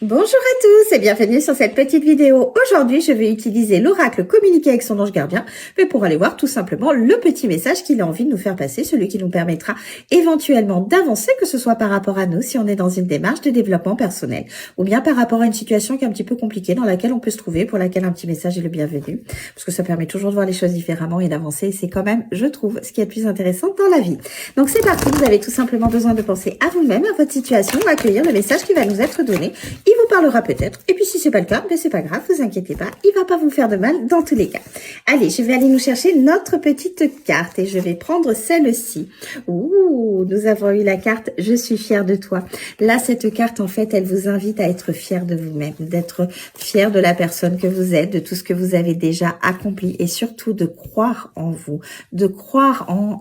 Bonjour à tous et bienvenue sur cette petite vidéo. Aujourd'hui, je vais utiliser l'oracle communiquer avec son ange gardien, mais pour aller voir tout simplement le petit message qu'il a envie de nous faire passer, celui qui nous permettra éventuellement d'avancer, que ce soit par rapport à nous, si on est dans une démarche de développement personnel, ou bien par rapport à une situation qui est un petit peu compliquée, dans laquelle on peut se trouver, pour laquelle un petit message est le bienvenu, parce que ça permet toujours de voir les choses différemment et d'avancer, et c'est quand même, je trouve, ce qui est le plus intéressant dans la vie. Donc c'est parti, vous avez tout simplement besoin de penser à vous-même, à votre situation, accueillir le message qui va nous être donné. Il vous parlera peut-être. Et puis si c'est pas le cas, ben c'est pas grave, vous inquiétez pas, il va pas vous faire de mal dans tous les cas. Allez, je vais aller nous chercher notre petite carte et je vais prendre celle-ci. Ouh, nous avons eu la carte Je suis fière de toi. Là, cette carte, en fait, elle vous invite à être fière de vous-même, d'être fière de la personne que vous êtes, de tout ce que vous avez déjà accompli et surtout de croire en vous, de croire en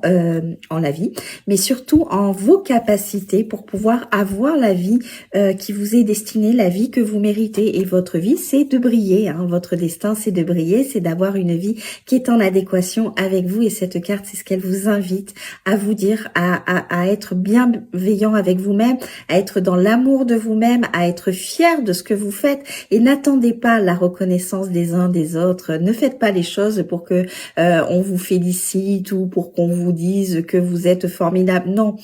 la vie, mais surtout en vos capacités pour pouvoir avoir la vie qui vous est destinée, la vie que vous méritez. Et votre vie, c'est de briller, hein. Votre destin, c'est de briller, c'est d'avoir une vie qui est en adéquation avec vous. Et cette carte, c'est ce qu'elle vous invite à vous dire, à être bienveillant avec vous-même, à être dans l'amour de vous-même, à être fier de ce que vous faites. Et n'attendez pas la reconnaissance des uns des autres. Ne faites pas les choses pour que on vous félicite ou pour qu'on vous dise que vous êtes formidable. Non,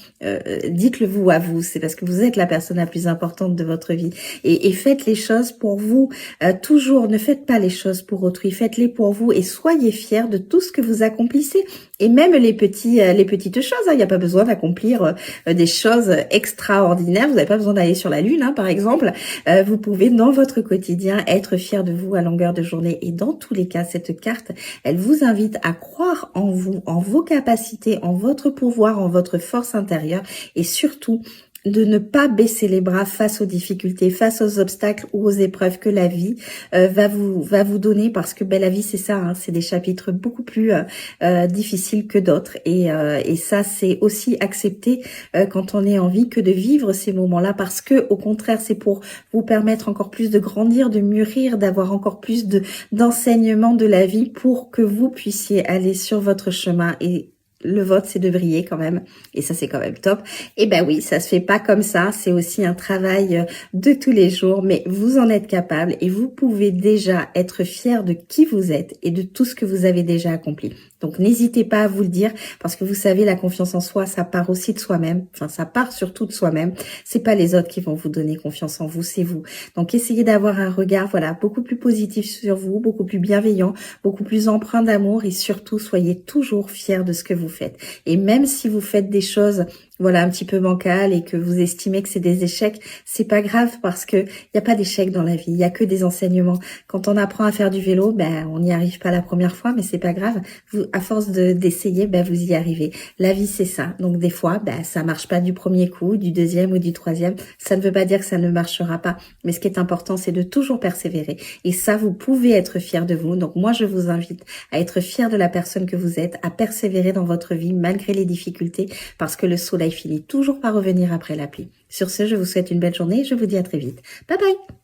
dites-le vous à vous. C'est parce que vous êtes la personne la plus importante de votre vie. Et faites les choses pour vous. Toujours, ne faites pas les choses pour autrui. Faites-les pour vous et soyez fiers de tout ce que vous accomplissez. Et même les petites choses. Il n'y a pas besoin d'accomplir des choses extraordinaires. Vous n'avez pas besoin d'aller sur la lune, hein, par exemple. Vous pouvez, dans votre quotidien, être fier de vous à longueur de journée. Et dans tous les cas, cette carte, elle vous invite à croire en vous, en vos capacités, en votre pouvoir, en votre force intérieure et surtout de ne pas baisser les bras face aux difficultés, face aux obstacles ou aux épreuves que la vie va vous donner, parce que la vie c'est ça, hein, c'est des chapitres beaucoup plus difficiles que d'autres et ça c'est aussi accepter quand on est en vie que de vivre ces moments-là, parce que au contraire c'est pour vous permettre encore plus de grandir, de mûrir, d'avoir encore plus d'enseignement de la vie pour que vous puissiez aller sur votre chemin. Et le vote, c'est de briller quand même. Et ça, c'est quand même top. Et ben oui, ça se fait pas comme ça. C'est aussi un travail de tous les jours. Mais vous en êtes capable et vous pouvez déjà être fier de qui vous êtes et de tout ce que vous avez déjà accompli. Donc, n'hésitez pas à vous le dire, parce que vous savez, la confiance en soi, ça part aussi de soi-même. Enfin, ça part surtout de soi-même. C'est pas les autres qui vont vous donner confiance en vous, c'est vous. Donc, essayez d'avoir un regard, voilà, beaucoup plus positif sur vous, beaucoup plus bienveillant, beaucoup plus empreint d'amour, et surtout, soyez toujours fiers de ce que vous faites. Et même si vous faites des choses, voilà, un petit peu bancales et que vous estimez que c'est des échecs, c'est pas grave, parce que il y a pas d'échecs dans la vie, il y a que des enseignements. Quand on apprend à faire du vélo, on n'y arrive pas la première fois, mais c'est pas grave. Vous, à force d'essayer, vous y arrivez. La vie, c'est ça. Donc des fois, ça marche pas du premier coup, du deuxième ou du troisième. Ça ne veut pas dire que ça ne marchera pas. Mais ce qui est important, c'est de toujours persévérer. Et ça, vous pouvez être fier de vous. Donc moi, je vous invite à être fier de la personne que vous êtes, à persévérer dans votre vie malgré les difficultés, parce que le soleil finit toujours par revenir après la pluie. Sur ce, je vous souhaite une belle journée et je vous dis à très vite. Bye bye!